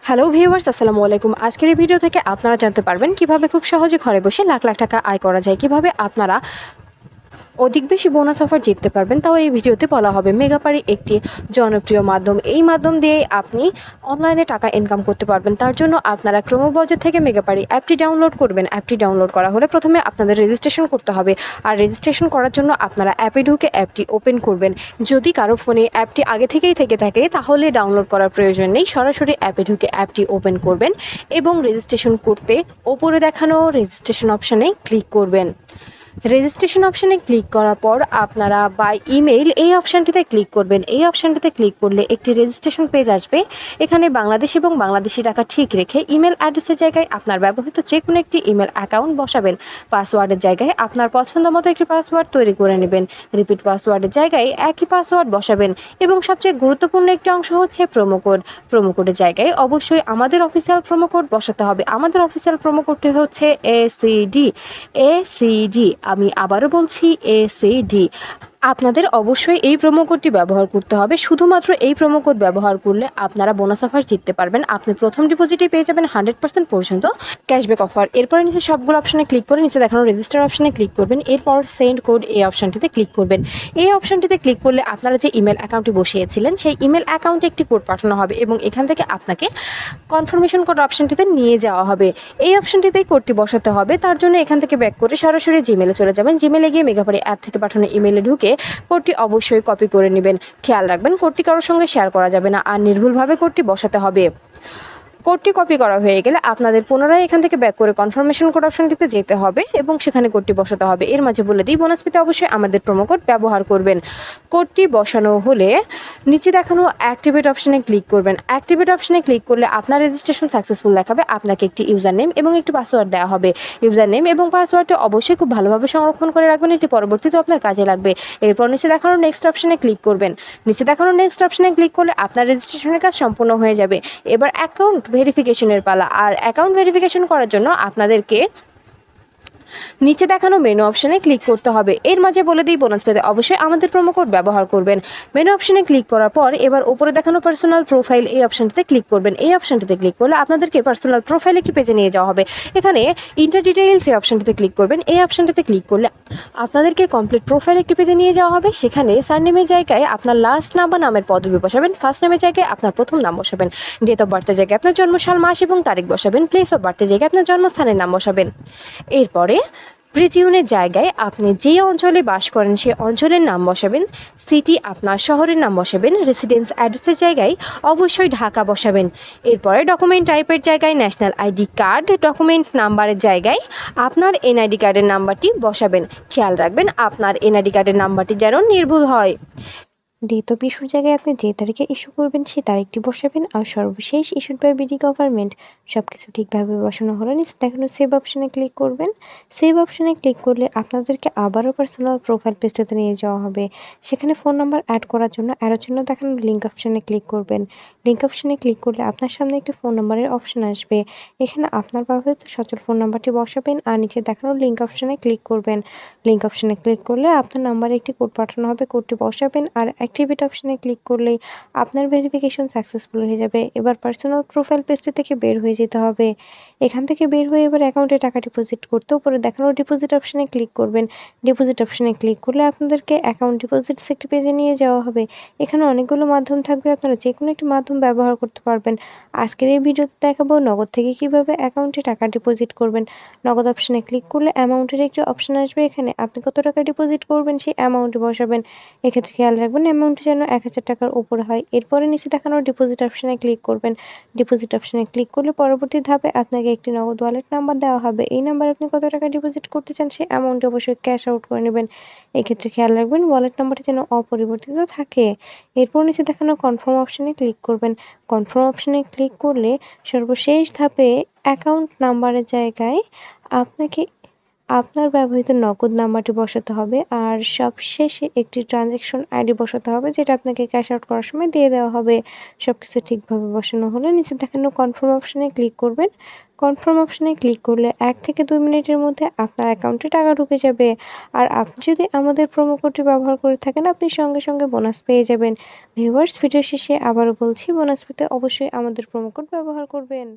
Hello viewers, আসসালামু আলাইকুম। আজকের এই ভিডিও থেকে আপনারা জানতে পারবেন কিভাবে খুব সহজে ঘরে বসে লাখ লাখ টাকা আয় করা যায়, কিভাবে আপনারা অধিক বেশি বোনাস অফার জিততে পারবেন। তাও এই ভিডিওতে বলা হবে। মেগাপারি একটি জনপ্রিয় মাধ্যম। এই মাধ্যম দিয়ে আপনি অনলাইনে টাকা ইনকাম করতে পারবেন। তার জন্য আপনারা ক্রোমোবাজার থেকে মেগাপারি অ্যাপটি ডাউনলোড করবেন। অ্যাপটি ডাউনলোড করা হলে প্রথমে আপনাদের রেজিস্ট্রেশন করতে হবে। আর রেজিস্ট্রেশন করার জন্য আপনারা অ্যাপে ঢুকে অ্যাপটি ওপেন করবেন। যদি কারো ফোনে অ্যাপটি আগে থেকেই থেকে থাকে তাহলে ডাউনলোড করার প্রয়োজন নেই। সরাসরি অ্যাপে ঢুকে অ্যাপটি ওপেন করবেন এবং রেজিস্ট্রেশন করতে ওপরে দেখানো রেজিস্ট্রেশন অপশানে ক্লিক করবেন। রেজিস্ট্রেশন অপশানে ক্লিক করার পর আপনারা বাই ইমেইল এই অপশানটিতে ক্লিক করবেন। এই অপশানটিতে ক্লিক করলে একটি রেজিস্ট্রেশন পেজ আসবে। এখানে বাংলাদেশ এবং বাংলাদেশি টাকা ঠিক রেখে ইমেল অ্যাড্রেসের জায়গায় আপনার ব্যবহৃত যে কোনো একটি ইমেল অ্যাকাউন্ট বসাবেন। পাসওয়ার্ডের জায়গায় আপনার পছন্দ মতো একটি পাসওয়ার্ড তৈরি করে নেবেন। রিপিট পাসওয়ার্ডের জায়গায় একই পাসওয়ার্ড বসাবেন এবং সবচেয়ে গুরুত্বপূর্ণ একটি অংশ হচ্ছে প্রোমো কোড। প্রোমো কোডের জায়গায় অবশ্যই আমাদের অফিসিয়াল প্রোমো কোড বসাতে হবে। আমাদের অফিসিয়াল প্রোমো কোডটি হচ্ছে এসিডি। আমি আবারও বলছি এসিডি। আপনাদের অবশ্যই এই প্রোমো কোডটি ব্যবহার করতে হবে। শুধুমাত্র এই প্রোমো কোড ব্যবহার করলে আপনারা বোনাস অফার জিততে পারবেন। আপনি প্রথম ডিপোজিটে পেয়ে যাবেন 100% পর্যন্ত ক্যাশব্যাক অফার। এরপরে নিচে সবগুলো অপশানে ক্লিক করে নিচে দেখানো রেজিস্টার অপশানে ক্লিক করবেন। এরপর সেন্ড কোড এই অপশানটিতে ক্লিক করবেন। এই অপশানটিতে ক্লিক করলে আপনারা যে ইমেল অ্যাকাউন্টটি বসিয়েছিলেন সেই ইমেল অ্যাকাউন্টে একটি কোড পাঠানো হবে এবং এখান থেকে আপনাকে কনফার্মেশন কোড অপশানটিতে নিয়ে যাওয়া হবে। এই অপশানটিতেই কোডটি বসাতে হবে। তার জন্য এখান থেকে ব্যাক করে সরাসরি জিমেলে চলে যাবেন। জিমেলে গিয়ে মেগাপারি অ্যাপ থেকে পাঠানো ইমেলে ঢুকে কোডটি অবশ্যই কপি করে নেবেন। খেয়াল রাখবেন কোডটি কারোর সঙ্গে শেয়ার করা যাবে না আর নির্ভুলভাবে কোডটি বসাতে হবে। কোডটি কপি করা হয়ে গেলে আপনাদের পুনরায় এখান থেকে ব্যাক করে কনফার্মেশন কোড অপশনটিতে যেতে হবে এবং সেখানে কোডটি বসাতে হবে। এর মাঝে বলে দিই, বোনাস পেতে অবশ্যই আমাদের প্রোমো কোড ব্যবহার করবেন। কোডটি বসানো হলে নিচে দেখানো অ্যাক্টিভেট অপশানে ক্লিক করবেন। অ্যাক্টিভেট অপশানে ক্লিক করলে আপনার রেজিস্ট্রেশন সাকসেসফুল দেখাবে। আপনাকে একটি ইউজার নেম এবং একটি পাসওয়ার্ড দেওয়া হবে। ইউজার নেম এবং পাসওয়ার্ডটি অবশ্যই খুব ভালোভাবে সংরক্ষণ করে রাখবেন, এটি পরবর্তীতে আপনার কাজে লাগবে। এরপর নিচে দেখানো নেক্সট অপশানে ক্লিক করবেন। নিচে দেখানো নেক্সট অপশানে ক্লিক করলে আপনার রেজিস্ট্রেশনের কাজ সম্পূর্ণ হয়ে যাবে। এবার অ্যাকাউন্ট ভেরিফিকেশনের পালা। আর অ্যাকাউন্ট ভেরিফিকেশন করার জন্য আপনাদেরকে নিচে দেখানো মেনু অপশানে ক্লিক করতে হবে। এর মাঝে বলে দিই, বোনাস পেতে অবশ্যই আমাদের প্রোমো কোড ব্যবহার করবেন। মেনু অপশানে ক্লিক করার পর এবার উপরে দেখানো পার্সোনাল প্রোফাইল এই অপশানটিতে ক্লিক করবেন। এই অপশানটিতে ক্লিক করলে আপনাদেরকে পার্সোনাল প্রোফাইল একটি পেজে নিয়ে যাওয়া হবে। এখানে ইন্টার ডিটেইলস এই অপশানটিতে ক্লিক করবেন। এই অপশানটিতে ক্লিক করলে আপনাদেরকে কমপ্লিট প্রোফাইল একটি পেজে নিয়ে যাওয়া হবে। সেখানে সারনেমের জায়গায় আপনার লাস্ট নাম বা নামের পদবি বসাবেন। ফার্স্ট নেমের জায়গায় আপনার প্রথম নাম বসাবেন। ডেট অফ বার্থের জায়গায় আপনার জন্মসাল, মাস এবং তারিখ বসাবেন। প্লেস অফ বার্থের জায়গায় আপনার জন্মস্থানের নাম বসাবেন। এরপরে রিজিয়নের জায়গায় আপনি যে অঞ্চলে বাস করেন সেই অঞ্চলের নাম বসাবেন। সিটি আপনার শহরের নাম বসাবেন। রেসিডেন্স অ্যাড্রেসের জায়গায় অবশ্যই ঢাকা বসাবেন। এরপরে ডকুমেন্ট টাইপের জায়গায় ন্যাশনাল আইডি কার্ড, ডকুমেন্ট নাম্বারের জায়গায় আপনার এনআইডি কার্ডের নাম্বারটি বসাবেন। খেয়াল রাখবেন আপনার এনআইডি কার্ডের নাম্বারটি যেন নির্ভুল হয়। ডেট অফ ইস্যুর জায়গায় আপনি যে তারিখে ইস্যু করবেন সেই তারিখটি বসাবেন। আর সর্বশেষ ইস্যুড বাই বিডি গভর্নমেন্ট। সব কিছু ঠিকভাবে বসানো হলে নিচে দেখানো সেভ অপশানে ক্লিক করবেন। সেভ অপশানে ক্লিক করলে আপনাদেরকে আবারও পার্সোনাল প্রোফাইল পেজটাতে নিয়ে যাওয়া হবে। সেখানে ফোন নাম্বার অ্যাড করার জন্য অ্যারো চিহ্ন দেখানো লিঙ্ক অপশানে ক্লিক করবেন। লিঙ্ক অপশানে ক্লিক করলে আপনার সামনে একটি ফোন নাম্বারের অপশান আসবে। এখানে আপনার ব্যবহৃত সচল ফোন নাম্বারটি বসাবেন আর নিচে দেখানো লিঙ্ক অপশানে ক্লিক করবেন। লিঙ্ক অপশানে ক্লিক করলে আপনার নাম্বারে একটি কোড পাঠানো হবে। কোডটি বসাবেন আর অ্যাক্টিভেট অপশানে ক্লিক করলেই আপনার ভেরিফিকেশন সাকসেসফুল হয়ে যাবে। এবার পার্সোনাল প্রোফাইল পেজটি থেকে বের হয়ে যেতে হবে। এখান থেকে বের হয়ে এবার অ্যাকাউন্টে টাকা ডিপোজিট করতে উপরে দেখানো ডিপোজিট অপশানে ক্লিক করবেন। ডিপোজিট অপশানে ক্লিক করলে আপনাদেরকে অ্যাকাউন্ট ডিপোজিটস একটি পেজে নিয়ে যাওয়া হবে। এখানে অনেকগুলো মাধ্যম থাকবে, আপনারা যে কোনো একটি মাধ্যম ব্যবহার করতে পারবেন। আজকের এই ভিডিওতে দেখাবো নগদ থেকে কিভাবে অ্যাকাউন্টে টাকা ডিপোজিট করবেন। নগদ অপশানে ক্লিক করলে অ্যামাউন্টের একটি অপশান আসবে। এখানে আপনি কত টাকা ডিপোজিট করবেন সেই অ্যামাউন্ট বসাবেন। এক্ষেত্রে খেয়াল রাখবেন অ্যামাউন্ট যেন 1000 টাকার উপরে হয়। এরপরে নিচে দেখানো ডিপোজিট অপশানে ক্লিক করবেন। ডিপোজিট অপশানে ক্লিক করলে পরবর্তী ধাপে আপনাকে একটি নগদ ওয়ালেট নাম্বার দেওয়া হবে। এই নাম্বারে আপনি কত টাকা ডিপোজিট করতে চান সেই অ্যামাউন্ট অবশ্যই ক্যাশ আউট করে নেবেন। এক্ষেত্রে খেয়াল রাখবেন ওয়ালেট নাম্বারটি যেন অপরিবর্তিত থাকে। এরপর নিচে দেখানো কনফার্ম অপশানে ক্লিক করবেন। কনফার্ম অপশানে ক্লিক করলে সর্বশেষ ধাপে অ্যাকাউন্ট নাম্বারের জায়গায় আপনাকে আপনার ব্যবহৃত নগদ নাম্বারটি বসাতে হবে আর সবশেষে একটি ট্রানজ্যাকশন আইডি বসাতে হবে, যেটা আপনাকে ক্যাশ আউট করার সময় দিয়ে দেওয়া হবে। সবকিছু ঠিকভাবে বসানো হলে নিচে দেখানো কনফার্ম অপশনে ক্লিক করবেন। কনফার্ম অপশনে ক্লিক করলে 1 থেকে 2 মিনিটের মধ্যে আপনার অ্যাকাউন্টে টাকা ঢুকে যাবে। আর আপনি যদি আমাদের প্রোমো কোডটি ব্যবহার করে থাকেন, আপনি সঙ্গে সঙ্গে বোনাস পেয়ে যাবেন। ভিউয়ার্স, ভিডিও শেষে আবারও বলছি, বোনাস পেতে অবশ্যই আমাদের প্রোমো কোড ব্যবহার করবেন।